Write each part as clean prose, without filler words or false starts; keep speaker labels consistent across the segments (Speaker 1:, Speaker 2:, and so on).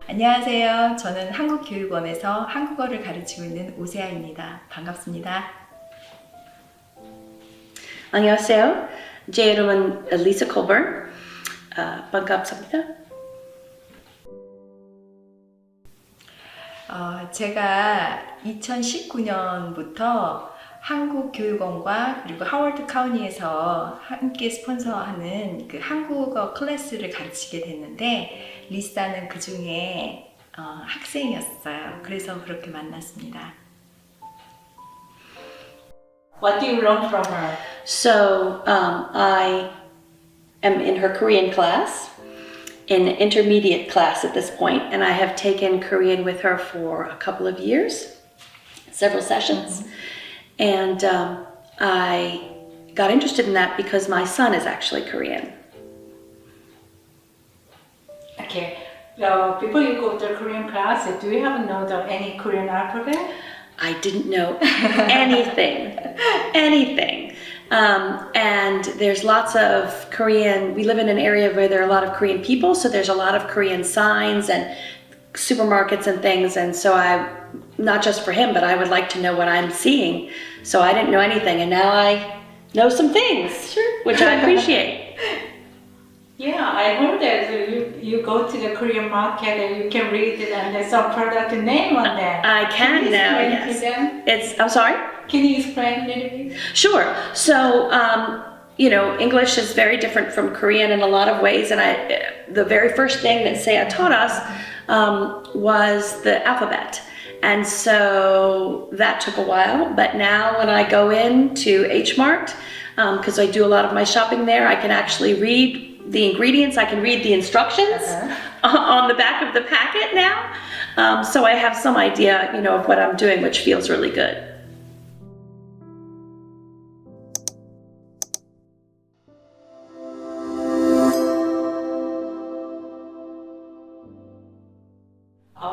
Speaker 1: 안녕하세요. 저는 한국교육원에서 한국어를 가르치고 있는 오세아입니다. 반갑습니다.
Speaker 2: 안녕하세요. 제 이름은 Lisa Colburn. 반갑습니다.
Speaker 1: 제가 2019년부터 한국교육원과 그리고 하워드 카운티에서 함께 스폰서하는 그 한국어 클래스를 가르치게 됐는데 리사는 그 중에 학생이었어요. 그래서 그렇게 만났습니다.
Speaker 3: What do you learn from her?
Speaker 2: So I am in her Korean class, in intermediate class at this point, and I have taken Korean with her for a couple of years, several sessions. And I got interested in that because my son is actually Korean.
Speaker 3: Okay. Before you go to Korean class, do you have know any Korean alphabet?
Speaker 2: I didn't know anything. And there's lots of Korean, we live in an area where there are a lot of Korean people, so there's a lot of Korean signs and supermarkets and things, and so not just for him, but I would like to know what I'm seeing. So I didn't know anything, and now I know some things, which I appreciate.
Speaker 3: Yeah, I heard that you go to the Korean market and you can read it and there's some product name on there.
Speaker 2: I can now,
Speaker 3: you explain
Speaker 2: yes. I'm sorry?
Speaker 3: Can you explain a little bit?
Speaker 2: Sure. So, English is very different from Korean in a lot of ways, and the very first thing that Saya taught us was the alphabet. And so that took a while, but now when I go into H Mart, because I do a lot of my shopping there, I can actually read the ingredients, I can read the instructions on the back of the packet now. So I have some idea, of what I'm doing, which feels really good.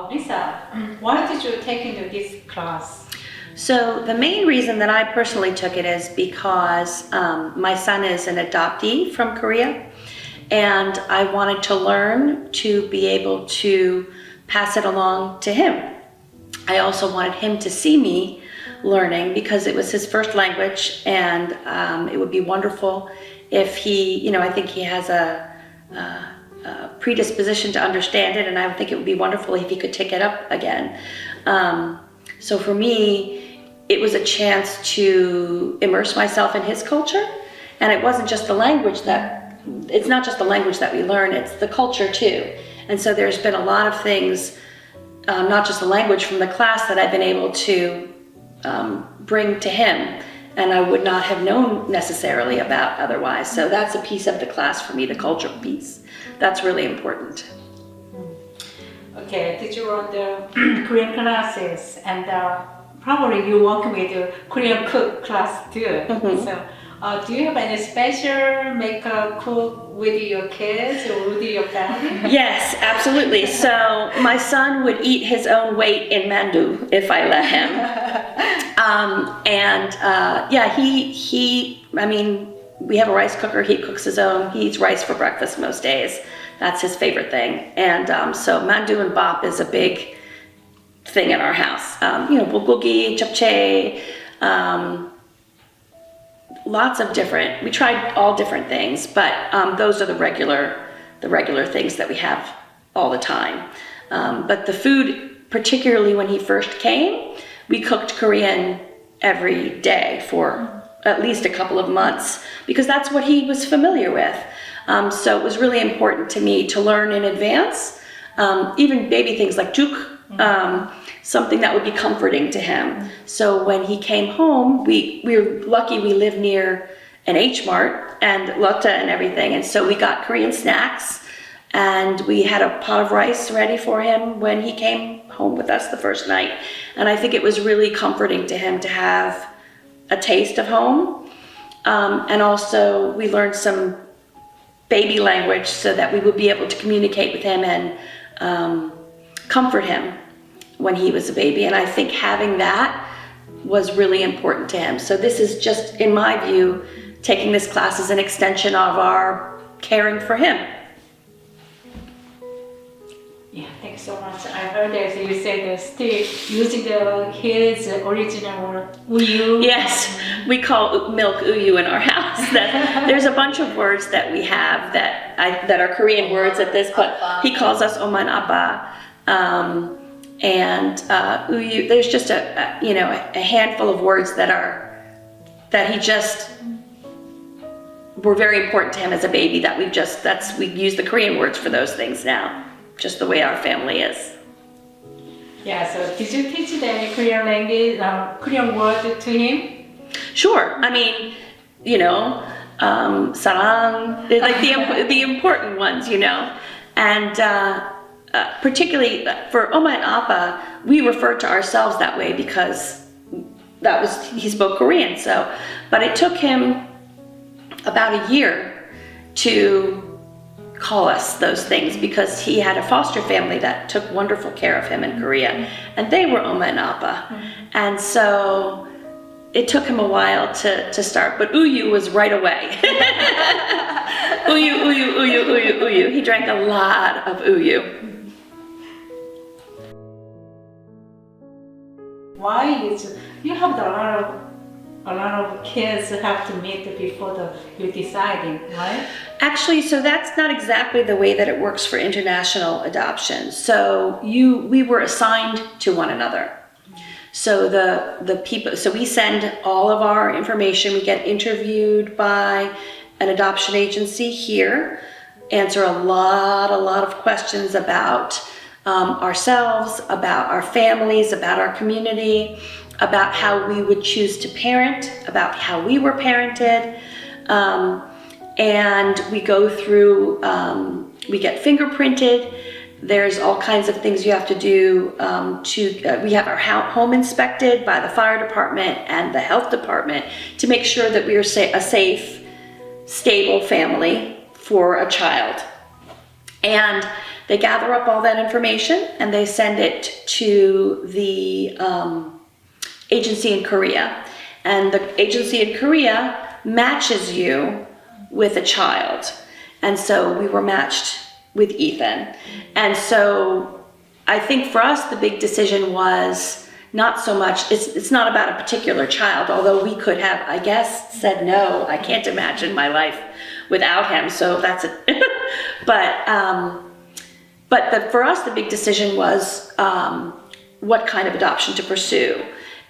Speaker 3: Lisa, why did you take into this class?
Speaker 2: So the main reason that I personally took it is because my son is an adoptee from Korea, and I wanted to learn to be able to pass it along to him. I also wanted him to see me learning because it was his first language, and it would be wonderful if he, I think he has a predisposition to understand it, and I would think it would be wonderful if he could take it up again. So for me, it was a chance to immerse myself in his culture, and it wasn't just the language it's not just the language that we learn, it's the culture too. And so there's been a lot of things, not just the language from the class, that I've been able to bring to him, and I would not have known necessarily about otherwise. So that's a piece of the class for me, the cultural piece. That's really important.
Speaker 3: Okay, did you run the Korean classes and probably you work with the Korean cook class too. So do you have any special cook with your kids or with your family?
Speaker 2: Yes, absolutely. So my son would eat his own weight in mandu if I let him. We have a rice cooker. He cooks his own. He eats rice for breakfast most days. That's his favorite thing. And so mandu and bop is a big thing in our house. Bulgogi, japchae, lots of different. We tried all different things, but those are the regular things that we have all the time. But the food, particularly when he first came, we cooked Korean every day for at least a couple of months because that's what he was familiar with. So it was really important to me to learn in advance, even baby things like juk, something that would be comforting to him. So when he came home, we were lucky we live near an H Mart and Lotte and everything, and so we got Korean snacks, and we had a pot of rice ready for him when he came home with us the first night. And I think it was really comforting to him to have a taste of home. And also we learned some baby language so that we would be able to communicate with him and comfort him when he was a baby. And I think having that was really important to him. So this is just, in my view, taking this class is an extension of our caring for him.
Speaker 3: Yeah, thanks so much. I heard that you said still using his original uyu.
Speaker 2: Yes, we call milk uyu in our house. There's a bunch of words that we have that are Korean words at this point. He calls us Oma and Appa. And uyu, there's just a handful of words that he just were very important to him as a baby that we use the Korean words for those things now, just the way our family is.
Speaker 3: Yeah, so did you teach the Korean language, Korean word to him?
Speaker 2: Sure. I mean, sarang, like the important ones, and particularly for Oma and Appa, we referred to ourselves that way because he spoke Korean. So, but it took him about a year to call us those things because he had a foster family that took wonderful care of him in Korea, and they were Oma and Appa, and so it took him a while to start. But uyu was right away. Uyu, uyu, uyu, uyu, uyu. He drank a lot of uyu.
Speaker 3: Why you have a lot of kids have to meet before you deciding, right?
Speaker 2: Actually, so that's not exactly the way that it works for international adoption. So we were assigned to one another. So the people, so we send all of our information. We get interviewed by an adoption agency here, answer a lot of questions about ourselves, about our families, about our community, about how we would choose to parent, about how we were parented. And we go through, we get fingerprinted. There's all kinds of things you have to do we have our home inspected by the fire department and the health department to make sure that we are a safe, stable family for a child. And they gather up all that information and they send it to the agency in Korea. And the agency in Korea matches you with a child. And so we were matched with Ethan. And so I think for us, the big decision was not so much, it's not about a particular child, although we could have, I guess, said no, I can't imagine my life without him. So that's it. But for us, the big decision was what kind of adoption to pursue.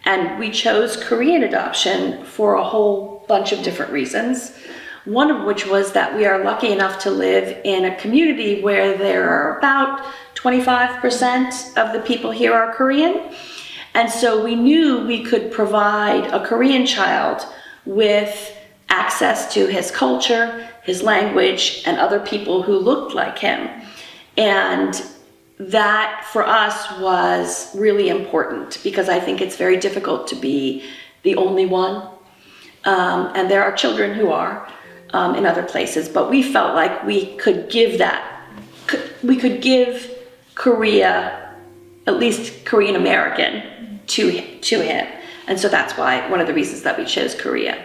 Speaker 2: And we chose Korean adoption for a whole bunch of different reasons. One of which was that we are lucky enough to live in a community where there are about 25% of the people here are Korean. And so we knew we could provide a Korean child with access to his culture, his language, and other people who looked like him. And that for us was really important because I think it's very difficult to be the only one. And there are children who are in other places, but we felt like we could give Korea, at least Korean American, to him. And so that's why, one of the reasons that we chose Korea.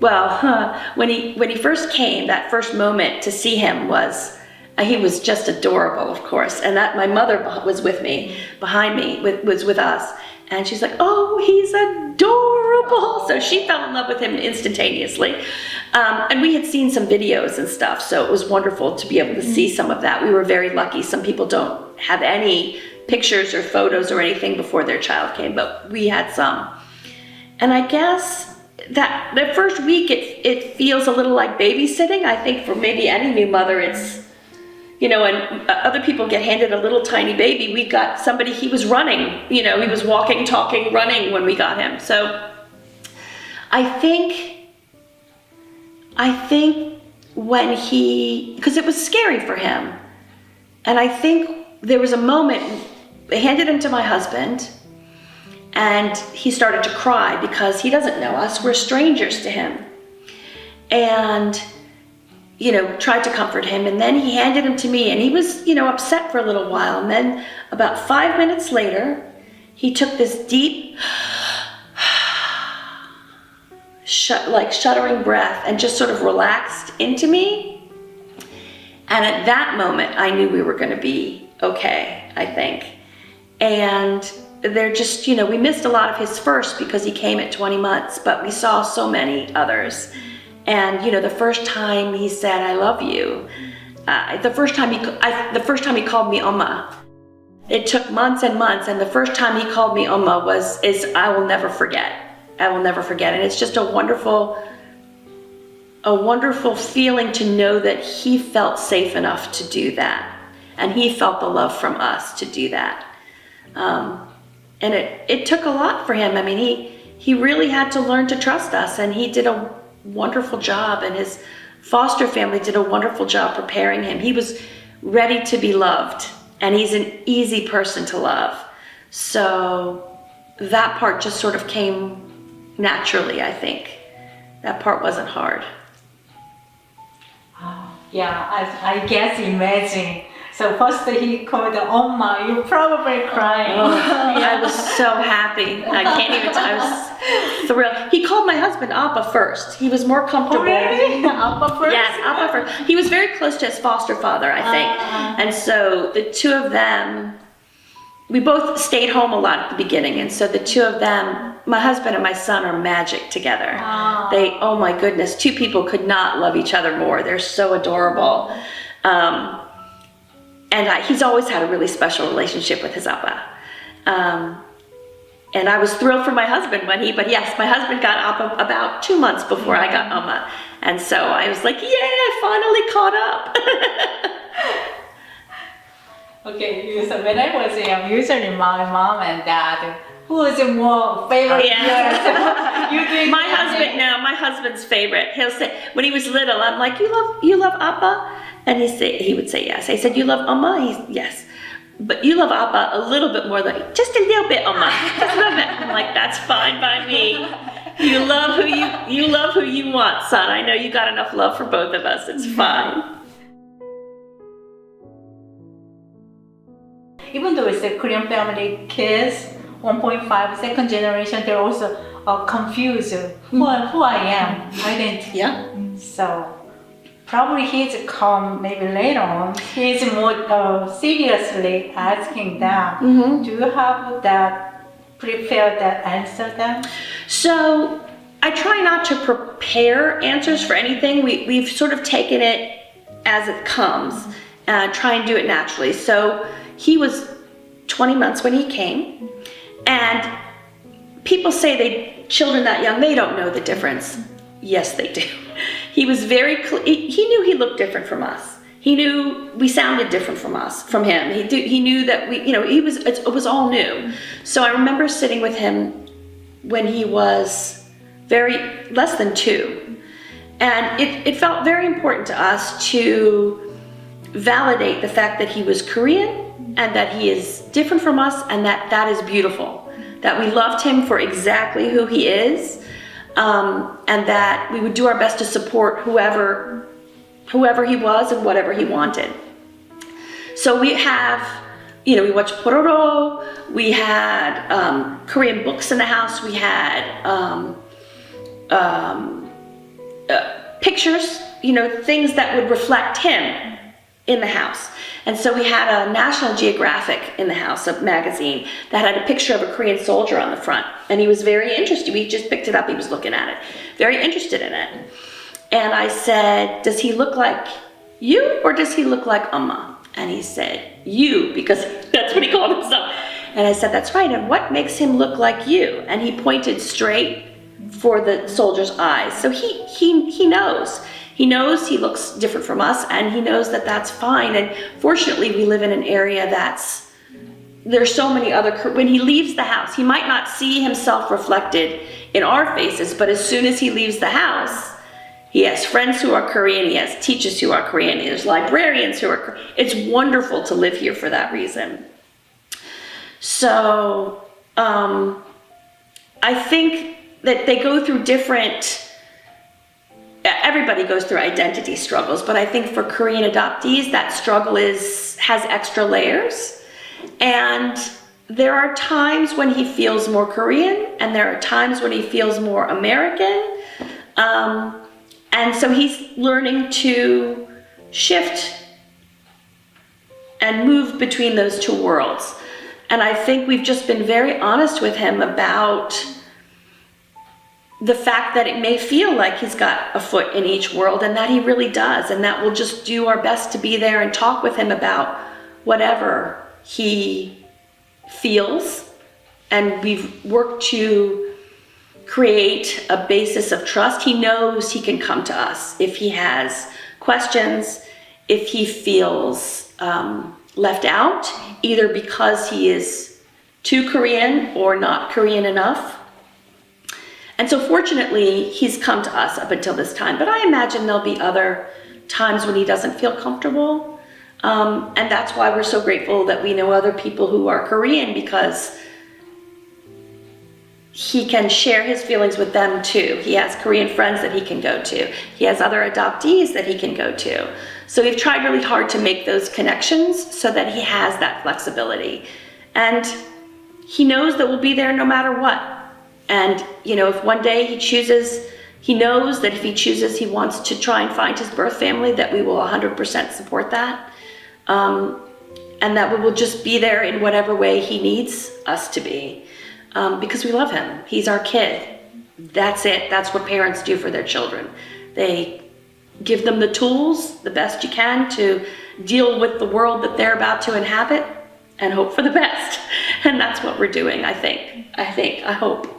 Speaker 2: Well, when he first came, that first moment to see him was, he was just adorable, of course. And that my mother was with me, behind me, was with us. And she's like, oh, he's adorable. So she fell in love with him instantaneously. And we had seen some videos and stuff, so it was wonderful to be able to see some of that. We were very lucky. Some people don't have any pictures or photos or anything before their child came, but we had some. And I guess that the first week it feels a little like babysitting. I think for maybe any new mother, it's, and other people get handed a little tiny baby. We got somebody, he was running, he was walking, talking, running when we got him. So I think when because it was scary for him. And I think there was a moment, I handed him to my husband and he started to cry because he doesn't know us. We're strangers to him. And tried to comfort him, and then he handed him to me, and he was, upset for a little while, and then about 5 minutes later, he took this deep, shuddering breath and just sort of relaxed into me. And at that moment, I knew we were going to be okay, I think. And they're just, we missed a lot of his first because he came at 20 months, but we saw so many others. And, the first time he said, I love you, the first time he called me Oma, it took months and months. And the first time he called me Oma is I will never forget. I will never forget. And it's just a wonderful feeling to know that he felt safe enough to do that. And he felt the love from us to do that. And it took a lot for him. I mean, he really had to learn to trust us, and he did a wonderful job, and his foster family did a wonderful job preparing him. He was ready to be loved, and he's an easy person to love. So that part just sort of came naturally, I think. That part wasn't hard.
Speaker 3: Yeah, I guess imagine. So first he called Oma, you probably crying.
Speaker 2: I was so happy. I can't even tell. I was thrilled. He called my husband Appa first. He was more comfortable.
Speaker 3: Oh, really? Appa first?
Speaker 2: Yes, Appa first. He was very close to his foster father, I think. And so the two of them, we both stayed home a lot at the beginning. And so the two of them, my husband and my son, are magic together. They, oh my goodness, two people could not love each other more. They're so adorable. And he's always had a really special relationship with his Appa. And I was thrilled for my husband but yes, my husband got Appa about 2 months before I got Oma. And so I was like, yay, I finally caught up.
Speaker 3: Okay, so when I was young, usually my mom and dad, who was more favorite?
Speaker 2: My husband's favorite. He'll say, when he was little, I'm like, you love Appa? And he would say yes. I said, you love Oma? Yes. But you love Appa a little bit more, like just a little bit, Oma. Just a little bit. I'm like, that's fine by me. You love who you want, son. I know you got enough love for both of us. It's fine.
Speaker 3: Even though it's a Korean family, kids, 1.5, second generation, they're also confused who I am, identity.
Speaker 2: Yeah.
Speaker 3: So probably he's come maybe later on. He's more seriously asking them. Do you have that prepared that answer then?
Speaker 2: So I try not to prepare answers for anything. We've sort of taken it as it comes and try and do it naturally. So he was 20 months when he came, and people say children that young, they don't know the difference. Yes, they do. He was very he knew he looked different from us. He knew we sounded different from him. He knew that it was all new. So I remember sitting with him when he was less than 2. And it felt very important to us to validate the fact that he was Korean and that he is different from us, and that is beautiful. That we loved him for exactly who he is. And that we would do our best to support whoever he was and whatever he wanted. So we have, we watched Pororo, we had Korean books in the house, we had pictures, things that would reflect him in the house. And so we had a National Geographic in the house, a magazine that had a picture of a Korean soldier on the front. And he was very interested. We just picked it up. He was looking at it, very interested in it. And I said, does he look like you or does he look like Amma? And he said, you, because that's what he called himself. And I said, that's right. And what makes him look like you? And he pointed straight for the soldier's eyes. So he knows. He knows he looks different from us, and he knows that that's fine. And fortunately, we live in an area there's so many other, when he leaves the house, he might not see himself reflected in our faces, but as soon as he leaves the house, he has friends who are Korean, he has teachers who are Korean, there's librarians who are Korean. It's wonderful to live here for that reason. So, I think that they go through everybody goes through identity struggles, but I think for Korean adoptees, that struggle has extra layers. And there are times when he feels more Korean, and there are times when he feels more American. And so he's learning to shift and move between those two worlds. And I think we've just been very honest with him about the fact that it may feel like he's got a foot in each world, and that he really does, and that we'll just do our best to be there and talk with him about whatever he feels. And we've worked to create a basis of trust. He knows he can come to us if he has questions, if he feels left out, either because he is too Korean or not Korean enough. And so fortunately, he's come to us up until this time, but I imagine there'll be other times when he doesn't feel comfortable. And that's why we're so grateful that we know other people who are Korean, because he can share his feelings with them too. He has Korean friends that he can go to. He has other adoptees that he can go to. So we've tried really hard to make those connections so that he has that flexibility. And he knows that we'll be there no matter what. And, you know, if one day he knows that if he chooses he wants to try and find his birth family, that we will 100% support that. And that we will just be there in whatever way he needs us to be. Because we love him. He's our kid. That's it. That's what parents do for their children. They give them the tools, the best you can, to deal with the world that they're about to inhabit and hope for the best. And that's what we're doing, I think. I hope.